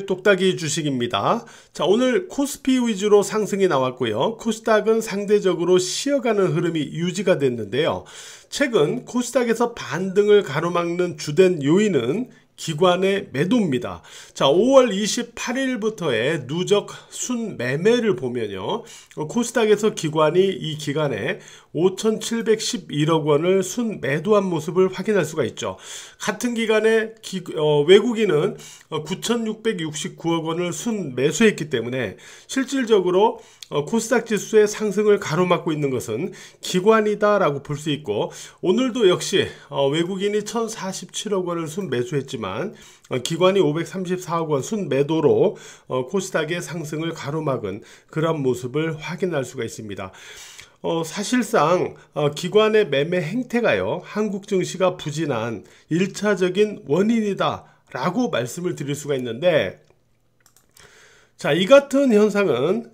똑딱이 주식입니다. 자, 오늘 코스피 위주로 상승이 나왔고요. 코스닥은 상대적으로 쉬어가는 흐름이 유지가 됐는데요. 최근 코스닥에서 반등을 가로막는 주된 요인은 기관의 매도입니다. 자, 5월 28일부터의 누적 순매매를 보면요. 코스닥에서 기관이 이 기간에 5,711억 원을 순매도한 모습을 확인할 수가 있죠. 같은 기간에 외국인은 9,669억 원을 순매수했기 때문에 실질적으로 코스닥 지수의 상승을 가로막고 있는 것은 기관이다라고 볼 수 있고, 오늘도 역시 외국인이 1,047억 원을 순매수했지만 기관이 534억 원 순매도로 코스닥의 상승을 가로막은 그런 모습을 확인할 수가 있습니다. 사실상 기관의 매매 행태가요, 한국 증시가 부진한 1차적인 원인이다 라고 말씀을 드릴 수가 있는데, 자, 이 같은 현상은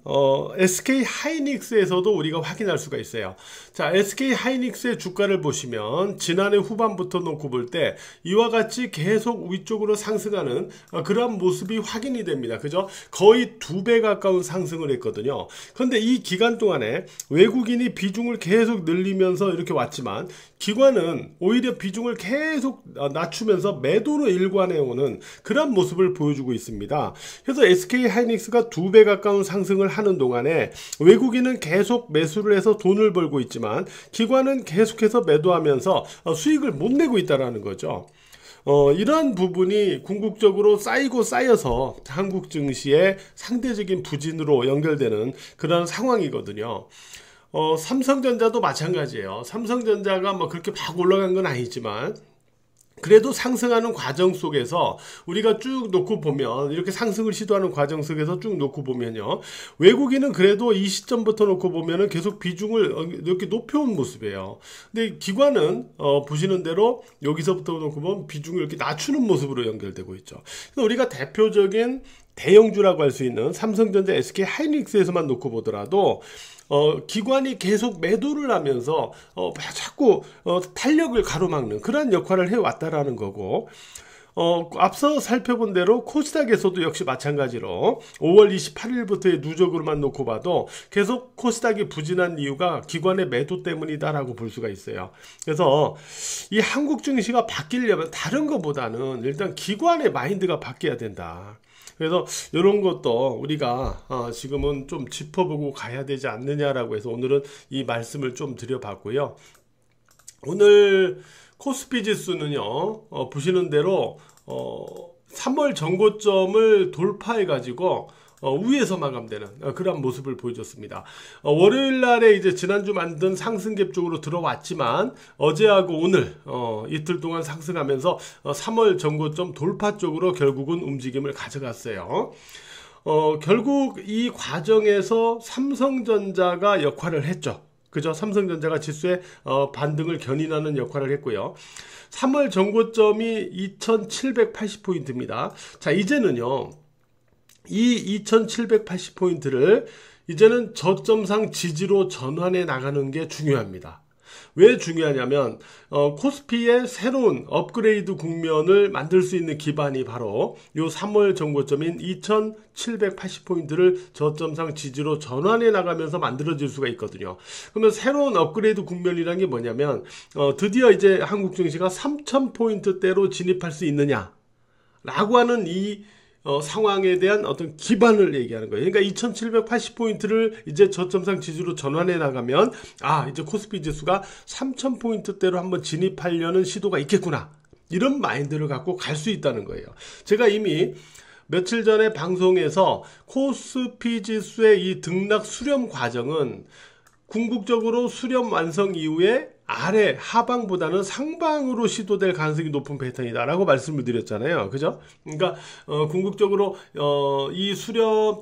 SK 하이닉스에서도 우리가 확인할 수가 있어요. 자, SK 하이닉스의 주가를 보시면 지난해 후반부터 놓고 볼 때 이와 같이 계속 위쪽으로 상승하는 그러한 모습이 확인이 됩니다. 그죠? 거의 2배 가까운 상승을 했거든요. 그런데 이 기간 동안에 외국인이 비중을 계속 늘리면서 이렇게 왔지만 기관은 오히려 비중을 계속 낮추면서 매도로 일관해오는 그런 모습을 보여주고 있습니다. 그래서 SK 하이닉스가 2배 가까운 상승을 하는 동안에 외국인은 계속 매수를 해서 돈을 벌고 있지만 기관은 계속해서 매도하면서 수익을 못 내고 있다는 거죠. 이러한 부분이 궁극적으로 쌓이고 쌓여서 한국 증시의 상대적인 부진으로 연결되는 그런 상황이거든요. 삼성전자도 마찬가지예요. 삼성전자가 뭐 그렇게 막 올라간 건 아니지만 그래도 상승하는 과정 속에서 우리가 쭉 놓고 보면, 이렇게 상승을 시도하는 과정 속에서 쭉 놓고 보면요, 외국인은 그래도 이 시점부터 놓고 보면은 계속 비중을 이렇게 높여온 모습이에요. 근데 기관은 보시는 대로 여기서부터 놓고 보면 비중을 이렇게 낮추는 모습으로 연결되고 있죠. 그래서 우리가 대표적인 대형주라고 할 수 있는 삼성전자, SK 하이닉스에서만 놓고 보더라도 기관이 계속 매도를 하면서 자꾸 탄력을 가로막는 그런 역할을 해왔다라는 거고, 앞서 살펴본 대로 코스닥에서도 역시 마찬가지로 5월 28일부터의 누적으로만 놓고 봐도 계속 코스닥이 부진한 이유가 기관의 매도 때문이다라고 볼 수가 있어요. 그래서 이 한국 증시가 바뀌려면 다른 것보다는 일단 기관의 마인드가 바뀌어야 된다. 그래서 이런 것도 우리가 지금은 좀 짚어보고 가야 되지 않느냐라고 해서 오늘은 이 말씀을 좀 드려봤고요. 오늘 코스피 지수는요, 보시는 대로 3월 전고점을 돌파해 가지고 위에서 마감되는 그런 모습을 보여줬습니다. 월요일 날에 이제 지난주 만든 상승갭 쪽으로 들어왔지만 어제하고 오늘 이틀 동안 상승하면서 3월 전고점 돌파 쪽으로 결국은 움직임을 가져갔어요. 결국 이 과정에서 삼성전자가 역할을 했죠. 그죠? 삼성전자가 지수의 반등을 견인하는 역할을 했고요. 3월 전고점이 2780포인트입니다. 자, 이제는요, 이 2780포인트를 이제는 저점상 지지로 전환해 나가는 게 중요합니다. 왜 중요하냐면 코스피의 새로운 업그레이드 국면을 만들 수 있는 기반이 바로 요 3월 전고점인 2780포인트를 저점상 지지로 전환해 나가면서 만들어질 수가 있거든요. 그러면 새로운 업그레이드 국면이라는 게 뭐냐면 드디어 이제 한국 증시가 3000포인트대로 진입할 수 있느냐 라고 하는 이 상황에 대한 어떤 기반을 얘기하는 거예요. 그러니까 2780포인트를 이제 저점상 지지로 전환해 나가면 이제 코스피 지수가 3000포인트대로 한번 진입하려는 시도가 있겠구나, 이런 마인드를 갖고 갈 수 있다는 거예요. 제가 이미 며칠 전에 방송에서 코스피 지수의 이 등락 수렴 과정은 궁극적으로 수렴 완성 이후에 아래 하방보다는 상방으로 시도될 가능성이 높은 패턴이다 라고 말씀을 드렸잖아요. 그죠? 그러니까 궁극적으로 이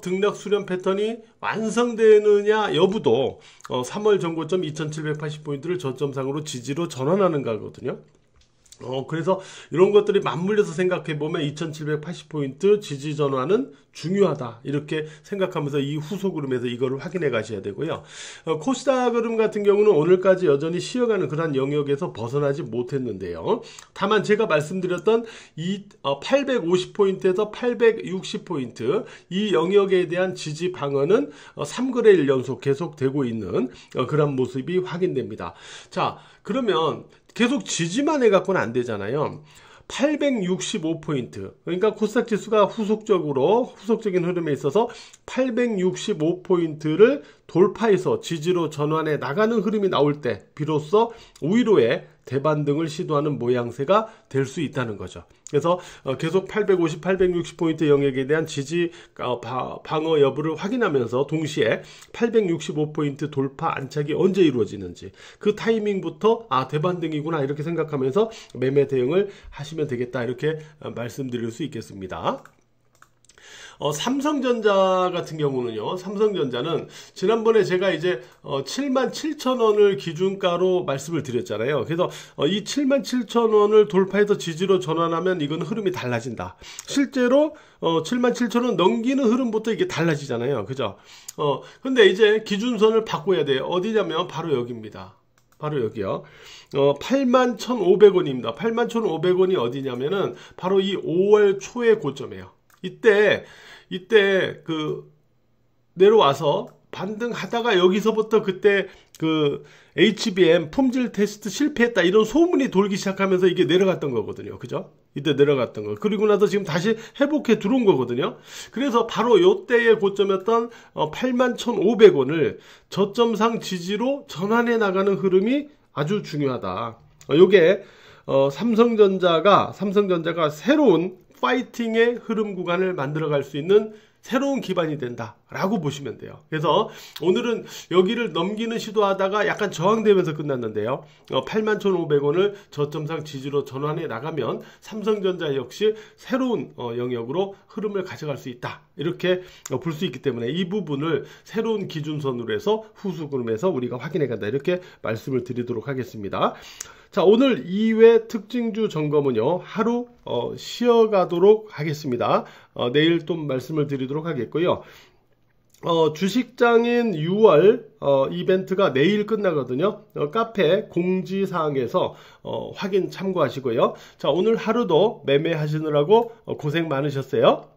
등락 수렴 패턴이 완성되느냐 여부도 3월 전고점 2780포인트를 저점상으로 지지로 전환하는 거거든요. 그래서 이런 것들이 맞물려서 생각해 보면 2780포인트 지지 전환은 중요하다. 이렇게 생각하면서 이 후속 흐름에서 이거를 확인해 가셔야 되고요. 코스닥 흐름 같은 경우는 오늘까지 여전히 쉬어가는 그런 영역에서 벗어나지 못했는데요. 다만 제가 말씀드렸던 이 850포인트에서 860포인트 이 영역에 대한 지지 방어는 3거래일 연속 계속되고 있는 그런 모습이 확인됩니다. 자, 그러면 계속 지지만 해갖고는 안 되잖아요. 865포인트. 그러니까 코스닥 지수가 후속적인 흐름에 있어서 865포인트를 돌파해서 지지로 전환해 나가는 흐름이 나올 때 비로소 우위로의 대반등을 시도하는 모양새가 될 수 있다는 거죠. 그래서 계속 850, 860포인트 영역에 대한 지지 방어 여부를 확인하면서 동시에 865포인트 돌파 안착이 언제 이루어지는지 그 타이밍부터 대반등이구나 이렇게 생각하면서 매매 대응을 하시면 되겠다 이렇게 말씀드릴 수 있겠습니다. 삼성전자 같은 경우는요. 삼성전자는 지난번에 제가 이제 77,000원을 기준가로 말씀을 드렸잖아요. 그래서 이 77,000원을 돌파해서 지지로 전환하면 이건 흐름이 달라진다. 실제로 77,000원 넘기는 흐름부터 이게 달라지잖아요. 그죠? 근데 이제 기준선을 바꿔야 돼요. 어디냐면 바로 여기입니다. 바로 여기요. 81,500원입니다. 81,500원이 어디냐면은 바로 이 5월 초의 고점이에요. 이때 내려와서 반등하다가 여기서부터 그때 HBM 품질 테스트 실패했다 이런 소문이 돌기 시작하면서 이게 내려갔던 거거든요. 그죠? 이때 내려갔던 거. 그리고 나서 지금 다시 회복해 들어온 거거든요. 그래서 바로 요때의 고점이었던 81,500원을 저점상 지지로 전환해 나가는 흐름이 아주 중요하다. 요게 삼성전자가 새로운 파이팅의 흐름 구간을 만들어갈 수 있는 새로운 기반이 된다라고 보시면 돼요. 그래서 오늘은 여기를 넘기는 시도하다가 약간 저항되면서 끝났는데요. 81,500원을 저점상 지지로 전환해 나가면 삼성전자 역시 새로운 영역으로 흐름을 가져갈 수 있다. 이렇게 볼 수 있기 때문에 이 부분을 새로운 기준선으로 해서 후속 흐름에서 우리가 확인해 간다. 이렇게 말씀을 드리도록 하겠습니다. 자, 오늘 2회 특징주 점검은요, 하루 쉬어가도록 하겠습니다. 내일 또 말씀을 드리도록 하겠고요. 주식장인 6월 이벤트가 내일 끝나거든요. 카페 공지사항에서 확인 참고하시고요. 자, 오늘 하루도 매매하시느라고 고생 많으셨어요.